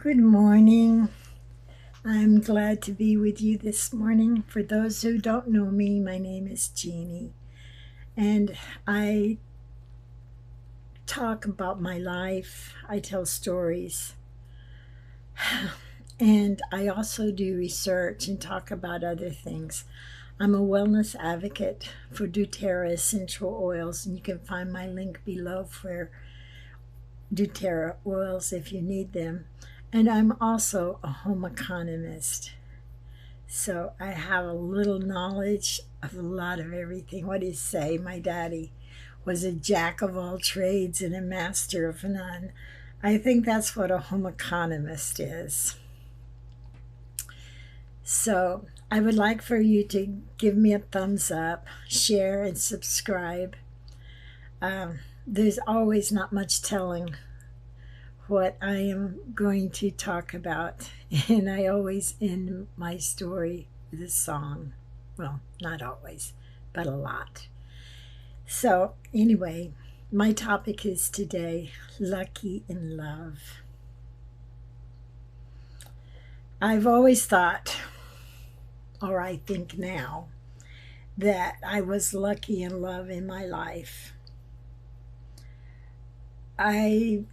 Good morning. I'm glad to be with you this morning. For those who don't know me, my name is Jeannie, and I talk about my life. I tell stories, and I also do research and talk about other things. I'm a wellness advocate for Doterra essential oils, and you can find my link below for Doterra oils if you need them. And I'm also a home economist. So I have a little knowledge of a lot of everything. What do you say? My daddy was a jack of all trades and a master of none. I think that's what a home economist is. So I would like for you to give me a thumbs up, share, and subscribe. There's always not much telling what I am going to talk about, and I always end my story with a song. Well, not always, but a lot. So anyway, my topic is today, lucky in love. I've always thought, or I think now, that I was lucky in love in my life. I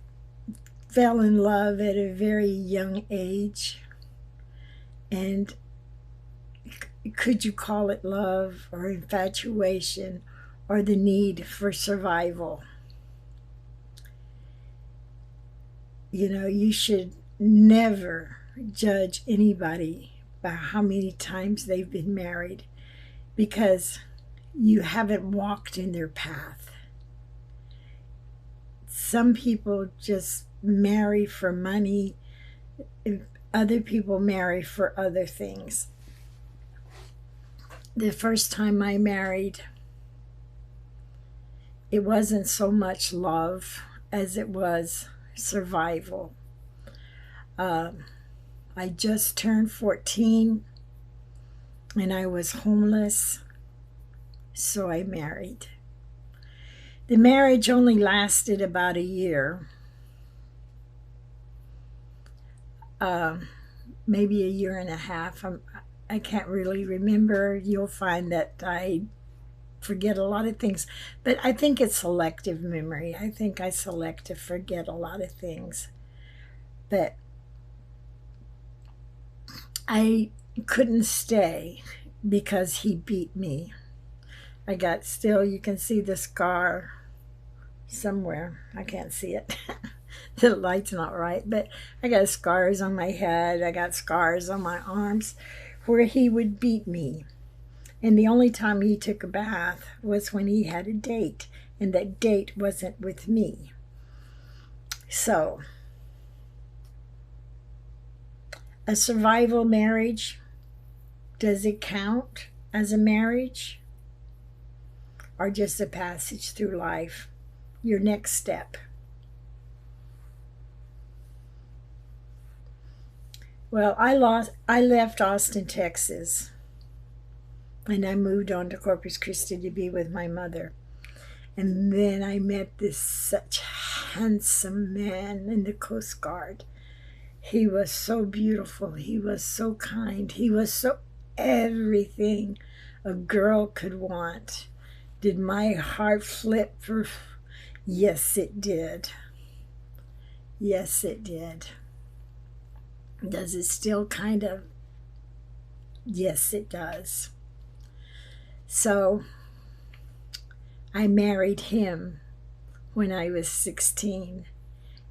fell in love at a very young age, and could you call it love or infatuation or the need for survival? You know, you should never judge anybody by how many times they've been married, because you haven't walked in their path. Some people just marry for money, other people marry for other things. The first time I married, it wasn't so much love as it was survival. I just turned 14 and I was homeless, so I married. The marriage only lasted about a year. Maybe a year and a half. I can't really remember. You'll find that I forget a lot of things, but I think it's selective memory. I think I select to forget a lot of things. But I couldn't stay because he beat me. I got still, you can see the scar somewhere. I can't see it. The light's not right, but I got scars on my head. I got scars on my arms where he would beat me. And the only time he took a bath was when he had a date, and that date wasn't with me. So, a survival marriage, does it count as a marriage? Or just a passage through life? Your next step? Well, I left Austin, Texas, and I moved on to Corpus Christi to be with my mother. And then I met this such handsome man in the Coast Guard. He was so beautiful. He was so kind. He was so everything a girl could want. Did my heart flip for? Yes, it did. Yes, it did. Does it still kind of? Yes, it does. So I married him when I was 16,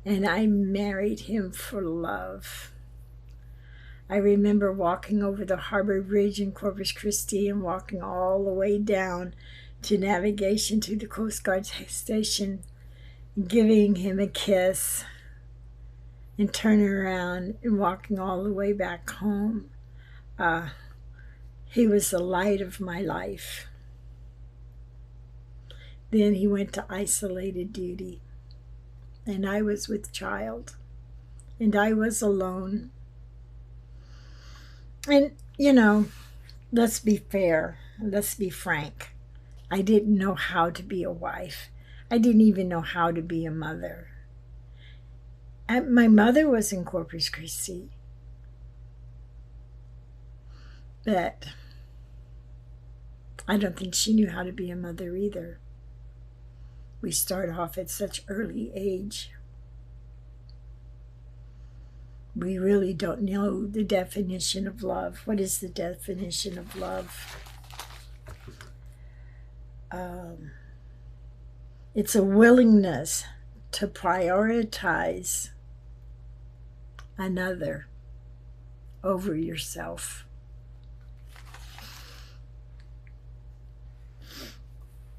and I married him for love. I remember walking over the Harbor Bridge in Corpus Christi and walking all the way down to navigation to the Coast Guard station, giving him a kiss and turning around and walking all the way back home. He was the light of my life. Then he went to isolated duty, and I was with child, and I was alone. And, you know, let's be fair, let's be frank. I didn't know how to be a wife. I didn't even know how to be a mother. My mother was in Corpus Christi, but I don't think she knew how to be a mother either. We start off at such early age. We really don't know the definition of love. What is the definition of love? It's a willingness to prioritize another over yourself.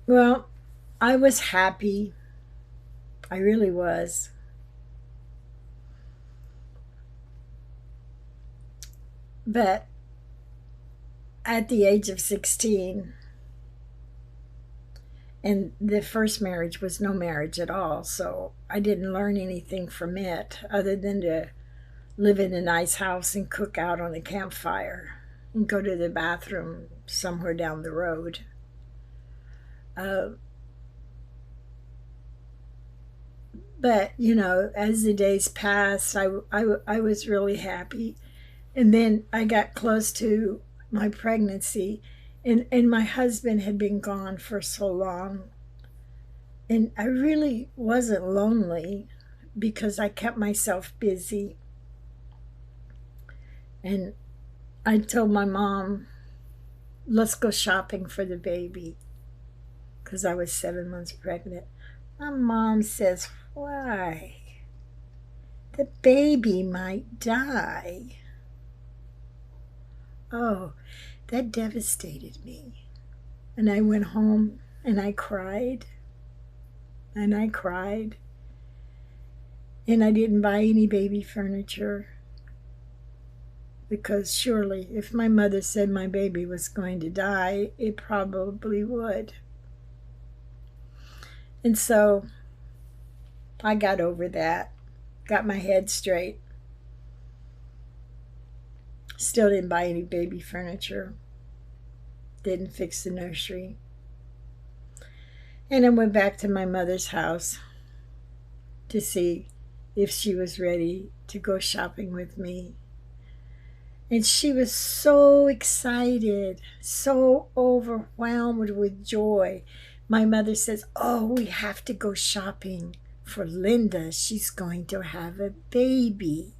Well, I was happy. I really was. But at the age of 16, and the first marriage was no marriage at all, so I didn't learn anything from it other than to live in a nice house and cook out on a campfire and go to the bathroom somewhere down the road. But, you know, as the days passed, I was really happy. And then I got close to my pregnancy, and my husband had been gone for so long. And I really wasn't lonely because I kept myself busy. And I told my mom, let's go shopping for the baby, because I was 7 months pregnant. My mom says, why? The baby might die. Oh, that devastated me. And I went home and I cried. And I cried. And I didn't buy any baby furniture. Because surely, if my mother said my baby was going to die, it probably would. And so I got over that, got my head straight. Still didn't buy any baby furniture. Didn't fix the nursery. And I went back to my mother's house to see if she was ready to go shopping with me. And she was so excited, so overwhelmed with joy. My mother says, oh, we have to go shopping for Linda. She's going to have a baby.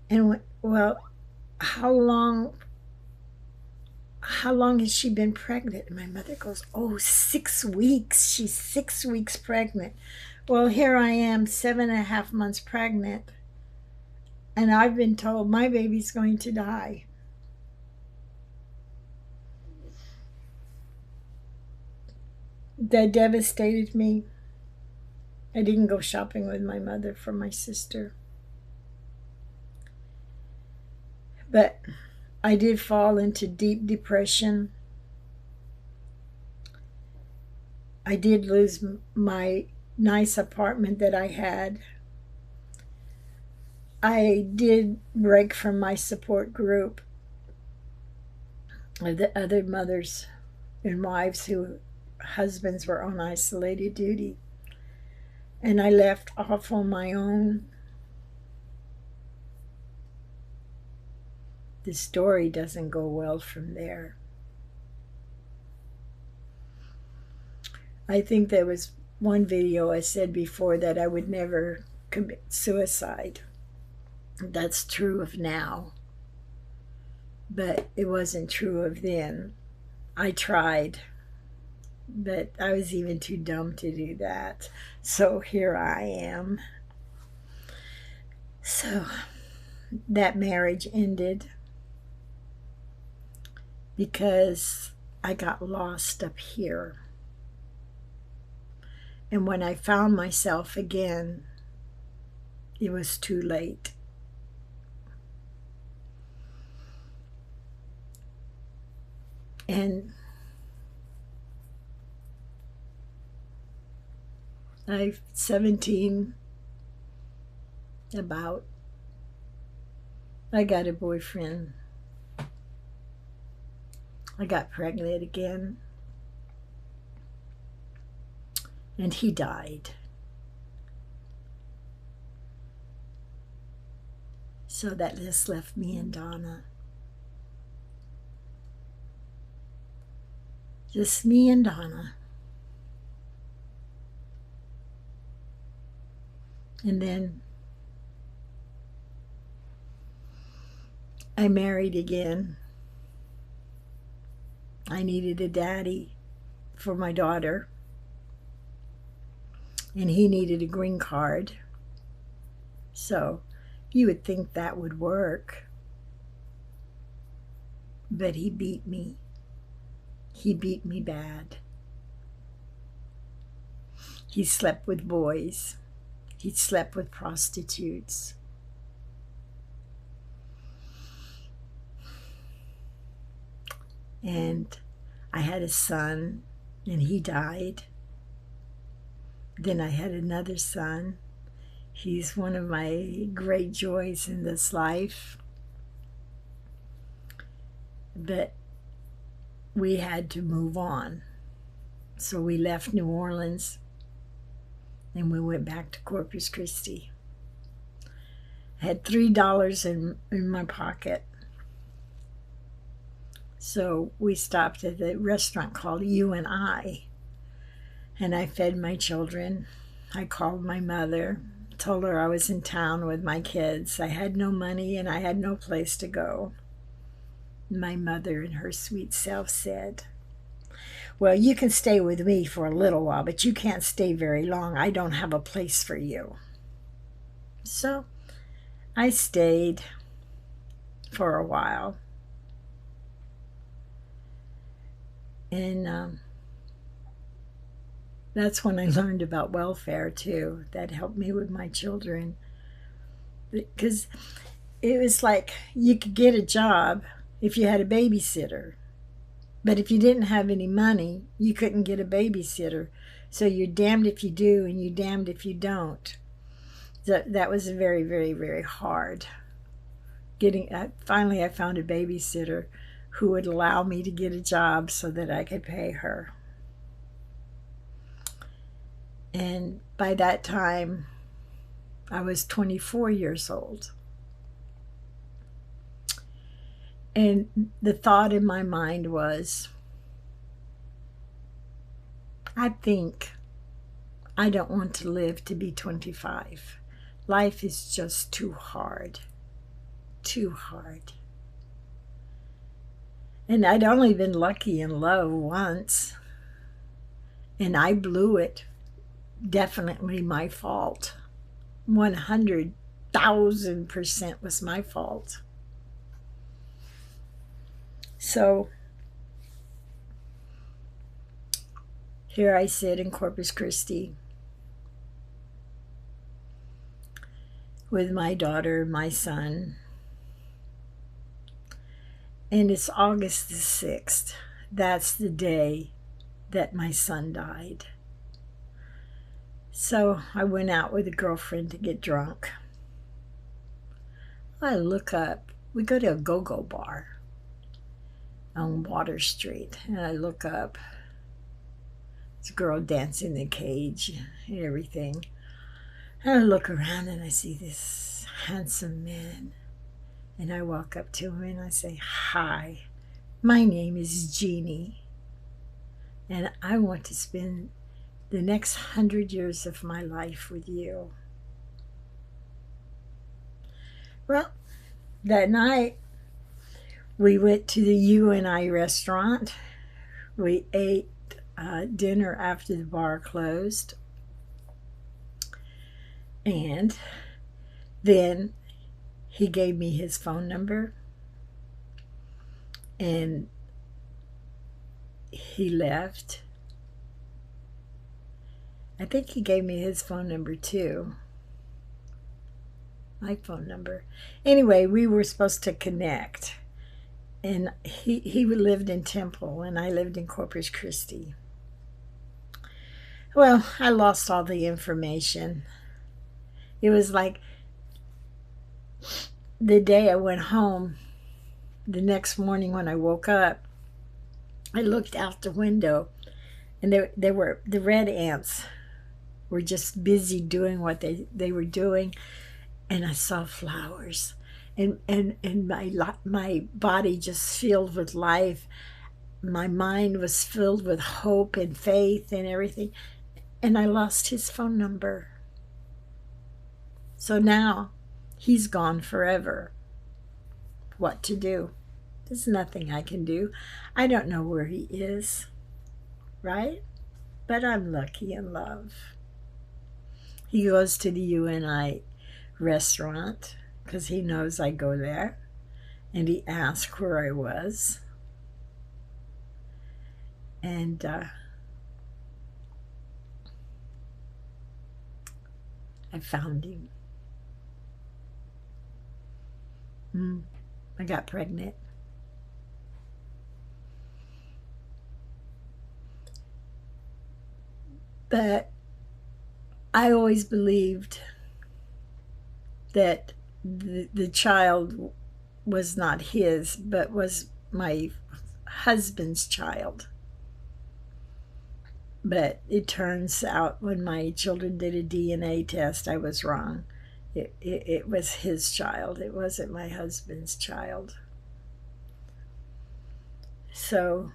And well, how long has she been pregnant? And my mother goes, oh, 6 weeks. She's 6 weeks pregnant. Well, here I am, 7.5 months pregnant. And I've been told my baby's going to die. That devastated me. I didn't go shopping with my mother for my sister. But I did fall into deep depression. I did lose my nice apartment that I had. I did break from my support group of the other mothers and wives whose husbands were on isolated duty. And I left off on my own. The story doesn't go well from there. I think there was one video I said before that I would never commit suicide. That's true of now, but it wasn't true of then. I tried, but I was even too dumb to do that. So here I am. So that marriage ended because I got lost up here. And when I found myself again, it was too late. And I'm 17, about. I got a boyfriend. I got pregnant again. And he died. So that just left me and Donna. Just me and Donna. And then I married again. I needed a daddy for my daughter, and he needed a green card. So you would think that would work. But he beat me. He beat me bad. He slept with boys. He slept with prostitutes. And I had a son, and he died. Then I had another son. He's one of my great joys in this life. But we had to move on. So we left New Orleans, and we went back to Corpus Christi. I had $3 in my pocket. So we stopped at the restaurant called You and I fed my children. I called my mother, told her I was in town with my kids. I had no money and I had no place to go. My mother, in her sweet self, said, "Well, you can stay with me for a little while, but you can't stay very long. I don't have a place for you." So I stayed for a while. And that's when I learned about welfare too. That helped me with my children. Because it was like you could get a job if you had a babysitter. But if you didn't have any money, you couldn't get a babysitter. So you're damned if you do and you're damned if you don't. That was very, very, very hard. Finally I found a babysitter who would allow me to get a job so that I could pay her. And by that time, I was 24 years old. And the thought in my mind was, I think I don't want to live to be 25. Life is just too hard. Too hard. And I'd only been lucky in love once. And I blew it. Definitely my fault. 100,000% was my fault. So here I sit in Corpus Christi with my daughter, my son. And it's August the 6th. That's the day that my son died. So I went out with a girlfriend to get drunk. I look up. We go to a go-go bar on Water Street. And I look up. This girl dancing in the cage and everything. And I look around and I see this handsome man. And I walk up to him and I say, "Hi, my name is Jeannie. And I want to spend the next 100 years of my life with you." Well, that night we went to the You and I restaurant. We ate dinner after the bar closed. And then he gave me his phone number. And he left. I think he gave me his phone number too. My phone number. Anyway, we were supposed to connect. And he lived in Temple and I lived in Corpus Christi. Well, I lost all the information. It was like the day I went home, the next morning when I woke up, I looked out the window and there were the red ants were just busy doing what they were doing, and I saw flowers, and my body just filled with life. My mind was filled with hope and faith and everything. And I lost his phone number. So now he's gone forever. What to do? There's nothing I can do. I don't know where he is, right? But I'm lucky in love. He goes to the UNI restaurant because he knows I go there. And he asked where I was. And I found him. I got pregnant. But I always believed that the child was not his, but was my husband's child. But it turns out when my children did a DNA test, I was wrong. It was his child. It wasn't my husband's child. So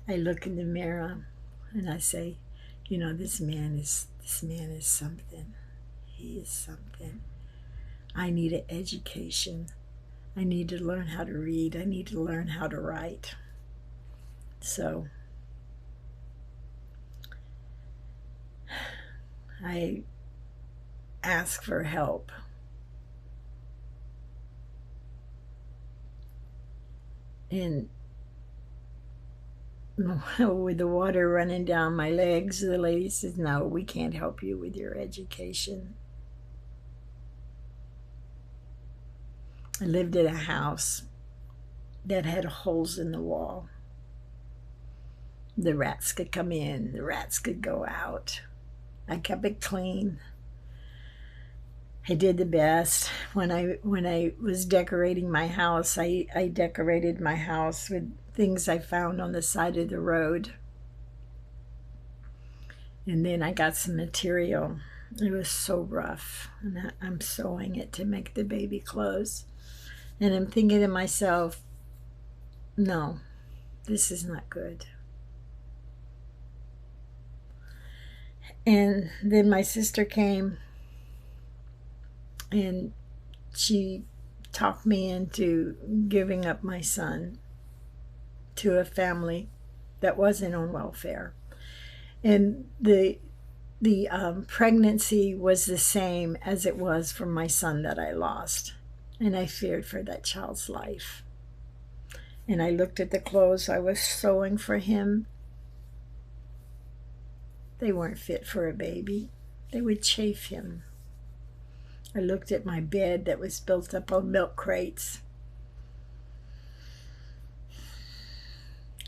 I look in the mirror and I say, you know, this man is something. He is something. I need an education. I need to learn how to read. I need to learn how to write. So I ask for help. And with the water running down my legs, the lady says, no, we can't help you with your education. I lived in a house that had holes in the wall. The rats could come in, the rats could go out. I kept it clean. I did the best. When I was decorating my house, I decorated my house with things I found on the side of the road. And then I got some material. It was so rough. And I'm sewing it to make the baby clothes. And I'm thinking to myself, no, this is not good. And then my sister came and she talked me into giving up my son to a family that wasn't on welfare. And the pregnancy was the same as it was for my son that I lost. And I feared for that child's life. And I looked at the clothes I was sewing for him. They weren't fit for a baby. They would chafe him. I looked at my bed that was built up on milk crates.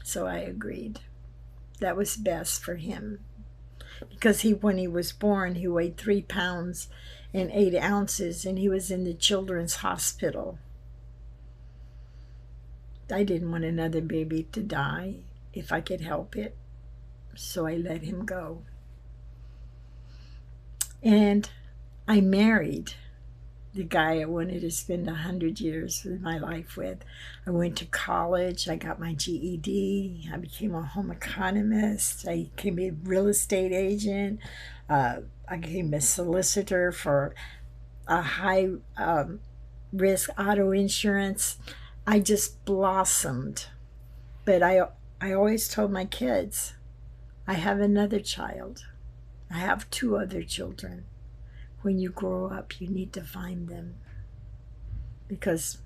So I agreed. That was best for him. Because when he was born, he weighed 3 pounds and 8 ounces, and he was in the children's hospital. I didn't want another baby to die if I could help it. So I let him go. And I married the guy I wanted to spend 100 years of my life with. I went to college. I got my GED. I became a home economist. I became a real estate agent. I became a solicitor for a high risk auto insurance. I just blossomed. But I always told my kids, I have another child. I have 2 other children. When you grow up, you need to find them. Because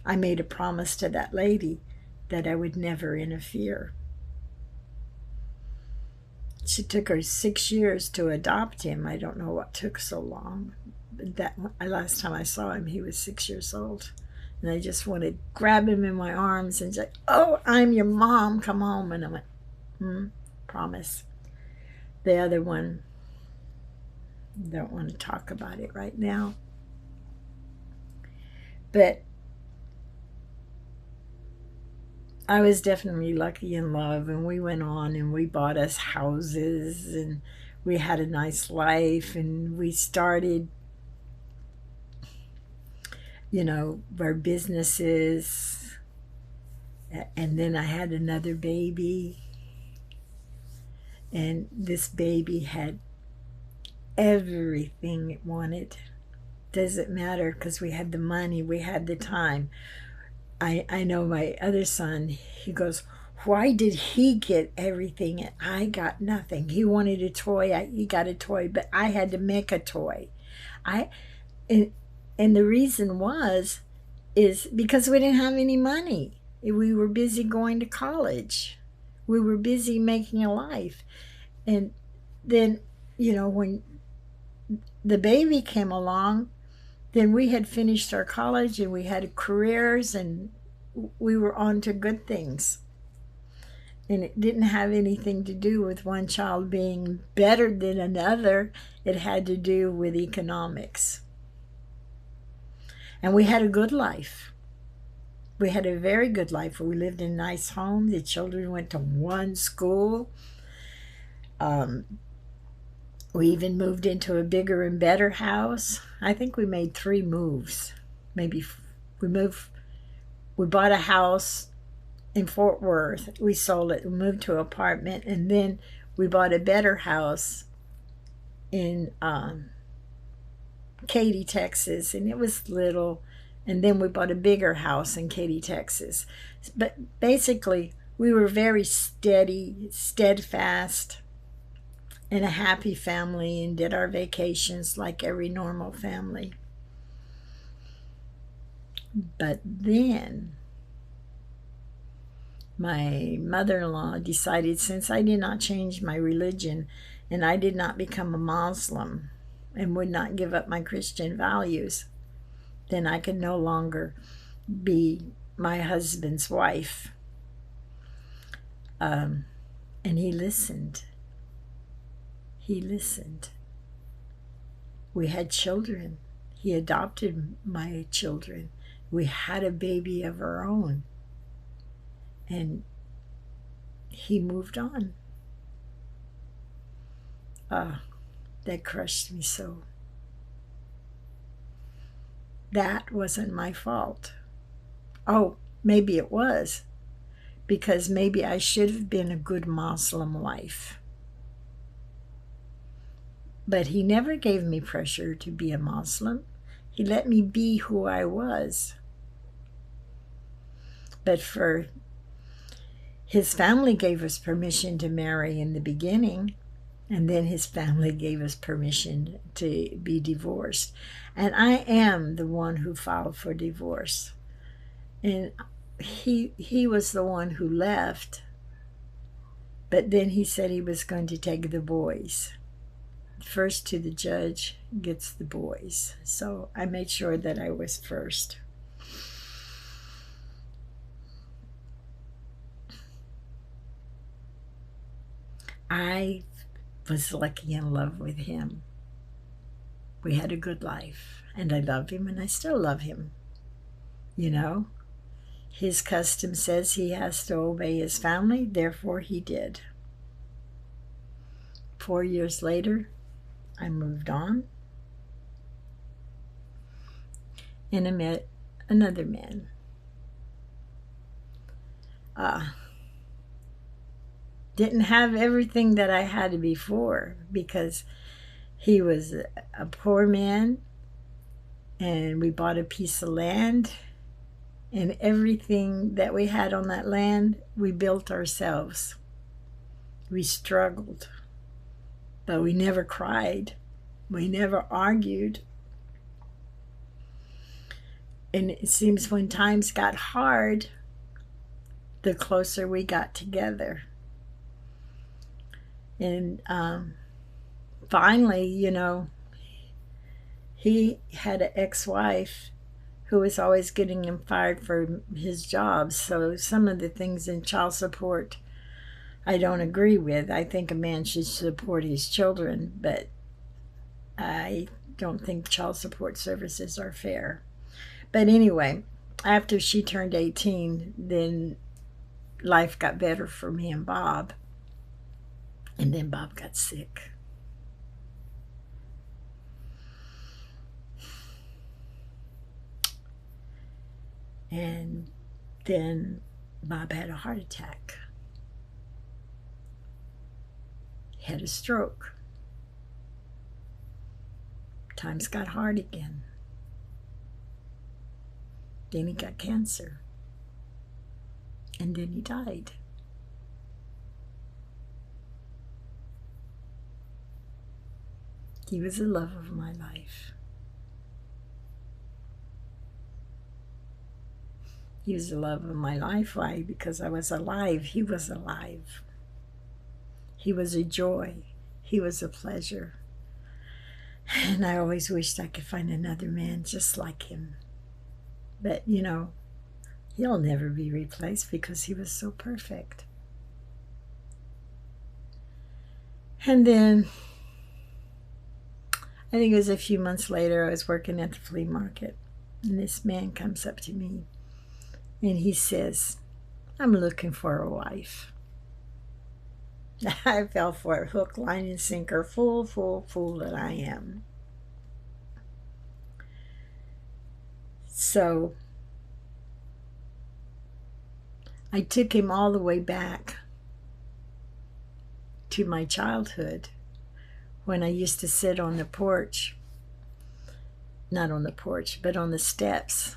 I made a promise to that lady that I would never interfere. She took her 6 years to adopt him. I don't know what took so long. But last time I saw him, he was 6 years old. And I just wanted to grab him in my arms and say, oh, I'm your mom, come home. And I went, promise. The other one, don't want to talk about it right now. But I was definitely lucky in love, and we went on and we bought us houses and we had a nice life, and we started our businesses. And then I had another baby. And this baby had everything it wanted. Doesn't matter, because we had the money, we had the time. I know my other son, he goes, why did he get everything and I got nothing? He wanted a toy, he got a toy, but I had to make a toy. And the reason is because we didn't have any money. We were busy going to college. We were busy making a life. And then, when the baby came along, then we had finished our college and we had careers and we were on to good things. And it didn't have anything to do with one child being better than another. It had to do with economics. And we had a good life. We had a very good life. We lived in a nice home. The children went to one school. We even moved into a bigger and better house. I think we made 3 moves. Maybe we bought a house in Fort Worth. We sold it. We moved to an apartment. And then we bought a better house in Katy, Texas. And it was little. And then we bought a bigger house in Katy, Texas. But basically, we were very steadfast, and a happy family, and did our vacations like every normal family. But then my mother-in-law decided, since I did not change my religion and I did not become a Muslim and would not give up my Christian values, then I could no longer be my husband's wife. And he listened. He listened. We had children. He adopted my children. We had a baby of our own. And he moved on. That crushed me so. That wasn't my fault. Oh, maybe it was. Because maybe I should have been a good Muslim wife. But he never gave me pressure to be a Muslim. He let me be who I was. But his family gave us permission to marry in the beginning, and then his family gave us permission to be divorced. And I am the one who filed for divorce. And he was the one who left, but then he said he was going to take the boys. First to the judge gets the boys. So I made sure that I was first. I was lucky in love with him. We had a good life, and I love him, and I still love him. His custom says he has to obey his family, therefore he did. 4 years later, I moved on, and I met another man. Didn't have everything that I had before, because he was a poor man, and we bought a piece of land, and everything that we had on that land, we built ourselves. We struggled. But we never cried. We never argued. And it seems when times got hard, the closer we got together. And finally, he had an ex-wife who was always getting him fired for his job. So some of the things in child support I don't agree with. I think a man should support his children, but I don't think child support services are fair. But anyway, after she turned 18, then life got better for me and Bob. And then Bob got sick. And then Bob had a heart attack. He had a stroke. Times got hard again. Then he got cancer. And then he died. He was the love of my life. He was the love of my life. Why? Because I was alive. He was alive. He was a joy. He was a pleasure. And I always wished I could find another man just like him. But, you know, he'll never be replaced because he was so perfect. And then, I think it was a few months later, I was working at the flea market. And this man comes up to me. And he says, I'm looking for a wife. I fell for it, hook, line, and sinker, fool that I am. So I took him all the way back to my childhood when I used to sit on the porch, not on the porch, but on the steps,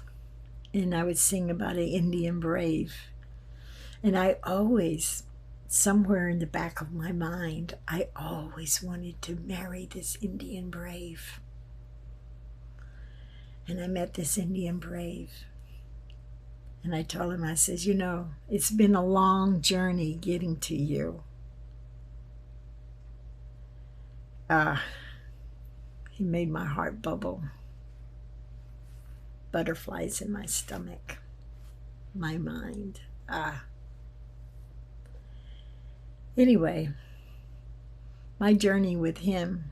and I would sing about an Indian brave. And I always, somewhere in the back of my mind, I always wanted to marry this Indian brave. And I met this Indian brave. And I told him, I says, you know, it's been a long journey getting to you. He made my heart bubble. Butterflies in my stomach, my mind. Anyway, my journey with him,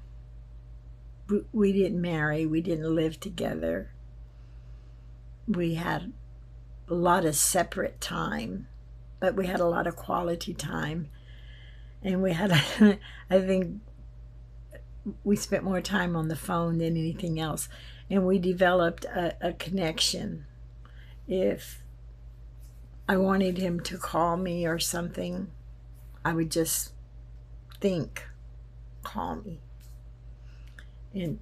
we didn't marry, we didn't live together. We had a lot of separate time, but we had a lot of quality time. And we had, I think, we spent more time on the phone than anything else. And we developed a connection. If I wanted him to call me or something, I would just think, call me. And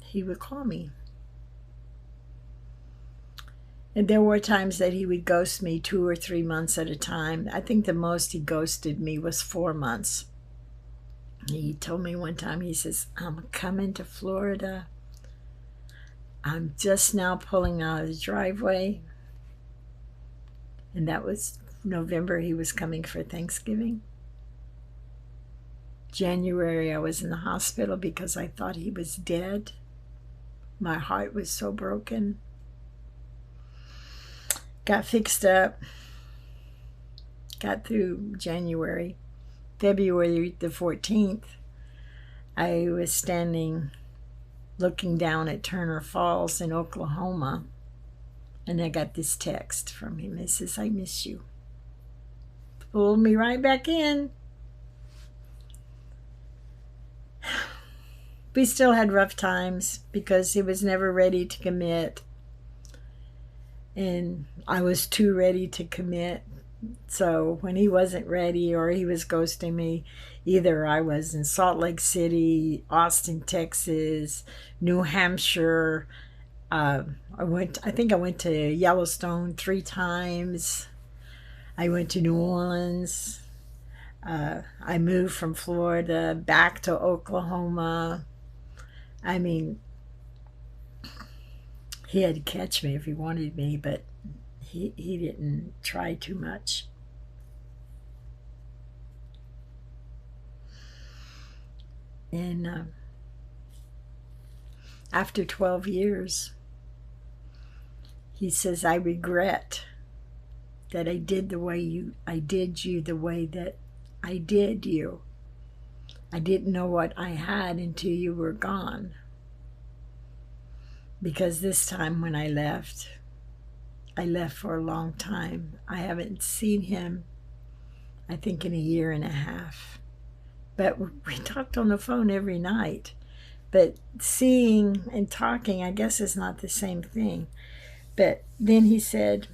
he would call me. And there were times that he would ghost me 2 or 3 months at a time. I think the most he ghosted me was 4 months. He told me one time, he says, I'm coming to Florida. I'm just now pulling out of the driveway. And that was November. He was coming for Thanksgiving. January, I was in the hospital because I thought he was dead. My heart was so broken. Got fixed up. Got through January. February the 14th, I was standing looking down at Turner Falls in Oklahoma, and I got this text from him. He says, I miss you. Pulled me right back in. We still had rough times because he was never ready to commit, and I was too ready to commit. So when he wasn't ready or he was ghosting me, either I was in Salt Lake City, Austin, Texas, New Hampshire. I think I went to Yellowstone 3 times. I went to New Orleans. I moved from Florida back to Oklahoma. I mean, he had to catch me if he wanted me, but he didn't try too much. And after 12 years, he says, I regret that I did the way I did you the way that I did you. I didn't know what I had until you were gone. Because this time when I left for a long time. I haven't seen him, I think, in 1.5 years. But we talked on the phone every night. But seeing and talking, I guess, is not the same thing. But then he said,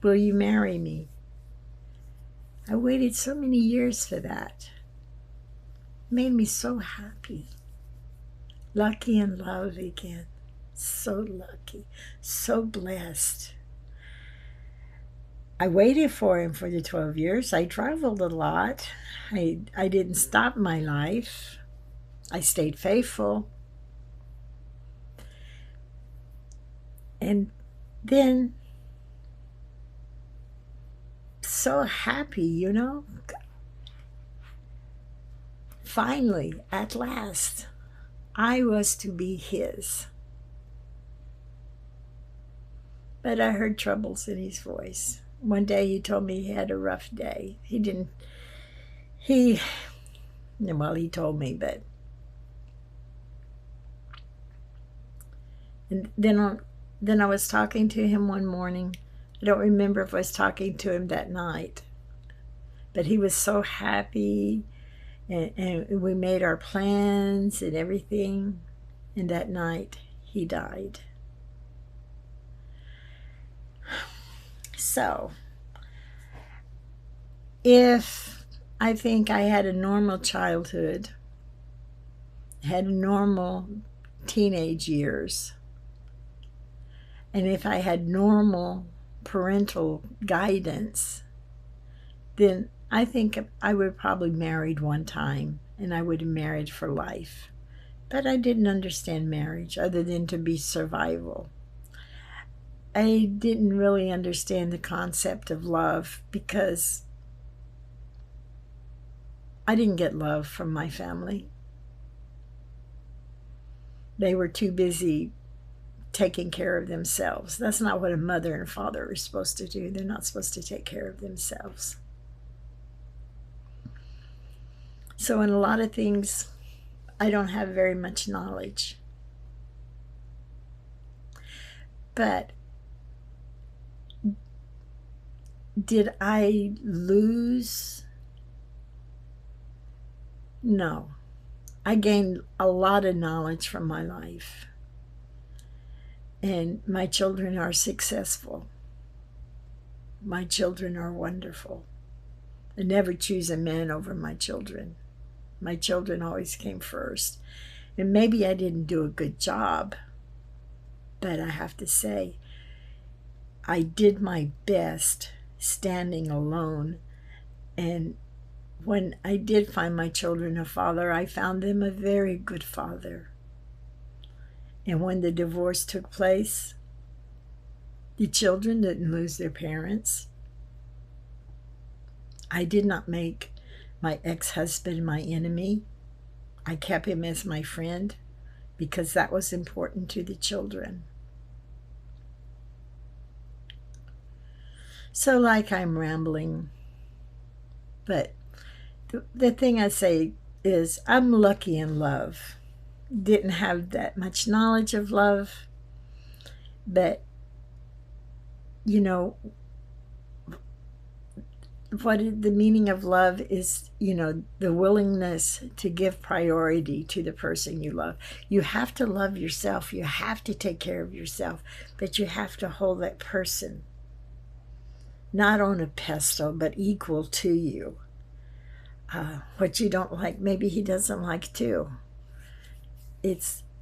will you marry me? I waited so many years for that. It made me so happy. Lucky in love again. So lucky. So blessed. I waited for him for the 12 years. I traveled a lot. I didn't stop my life. I stayed faithful. And then, so happy, you know? Finally, at last, I was to be his. But I heard troubles in his voice. One day he told me he had a rough day. He told me, but. And then I was talking to him one morning. I don't remember if I was talking to him that night. But he was so happy, and we made our plans and everything. And that night, he died. So, if I think I had a normal childhood, had normal teenage years, and if I had normal parental guidance, then I think I would probably married one time, and I would have married for life. But I didn't understand marriage other than to be survival. I didn't really understand the concept of love because I didn't get love from my family. They were too busy taking care of themselves. That's not what a mother and father are supposed to do. They're not supposed to take care of themselves. So in a lot of things, I don't have very much knowledge. But did I lose? No. I gained a lot of knowledge from my life. And my children are successful. My children are wonderful. I never choose a man over my children. My children always came first. And maybe I didn't do a good job, but I have to say, I did my best standing alone. And when I did find my children a father, I found them a very good father. And when the divorce took place, the children didn't lose their parents. I did not make my ex-husband my enemy. I kept him as my friend because that was important to the children. So like I'm rambling, but the thing I say is I'm lucky in love. Didn't have that much knowledge of love, but you know, what the meaning of love is, you know, the willingness to give priority to the person you love. You have to love yourself. You have to take care of yourself, but you have to hold that person not on a pedestal, but equal to you. What you don't like, maybe he doesn't like too.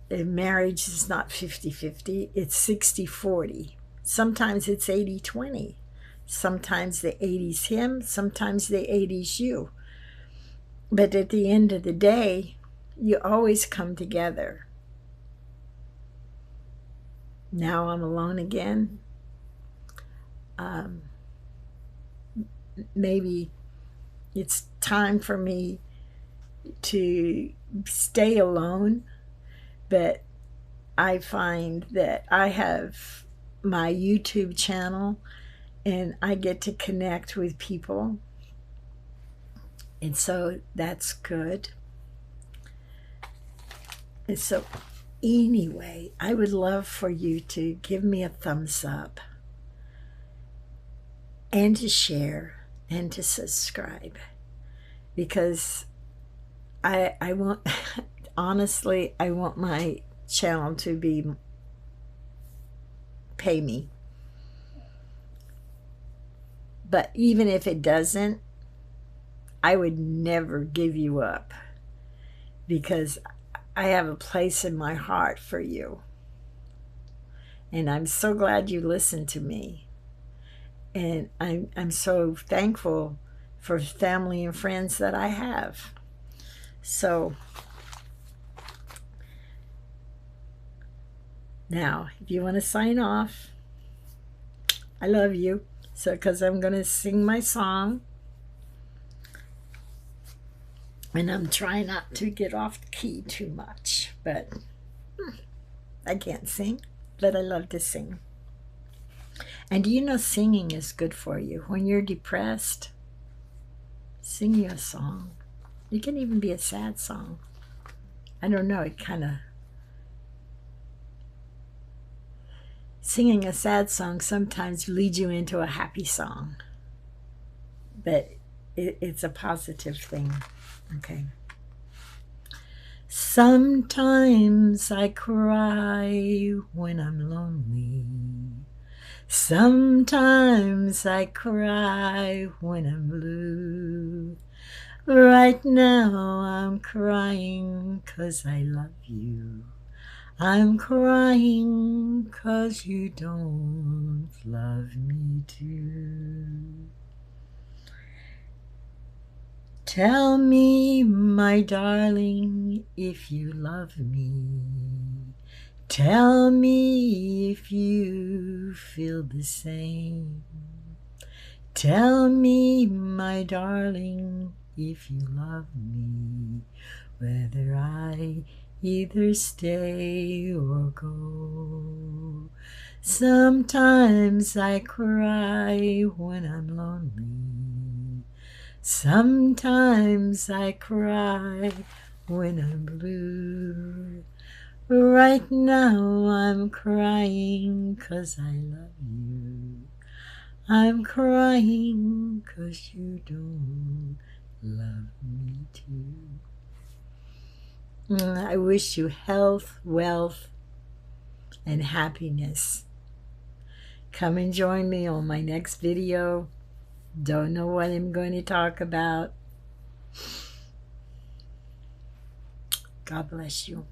Marriage is not 50-50, it's 60-40. Sometimes it's 80-20. Sometimes the 80's him, sometimes the 80's you. But at the end of the day, you always come together. Now I'm alone again. Maybe it's time for me to stay alone, but I find that I have my YouTube channel and I get to connect with people, and so that's good. And so anyway, I would love for you to give me a thumbs up and to share and to subscribe, because I want, honestly, I want my channel to be pay me. But even if it doesn't, I would never give you up, because I have a place in my heart for you. And I'm so glad you listened to me. And I'm so thankful for family and friends that I have. So now, if you want to sign off, I love you. So, because I'm going to sing my song. And I'm trying not to get off the key too much. But I can't sing, but I love to sing. And do you know singing is good for you? When you're depressed, sing you a song. It can even be a sad song. I don't know, it kind of... Singing a sad song sometimes leads you into a happy song. But it's a positive thing. Okay. Sometimes I cry when I'm lonely. Sometimes I cry when I'm blue. Right now I'm crying 'cause I love you. I'm crying 'cause you don't love me too. Tell me, my darling, if you love me. Tell me if you feel the same. Tell me, my darling, if you love me, whether I either stay or go. Sometimes I cry when I'm lonely. Sometimes I cry when I'm blue. Right now I'm crying 'cause I love you. I'm crying 'cause you don't love me too. I wish you health, wealth, and happiness. Come and join me on my next video. Don't know what I'm going to talk about. God bless you.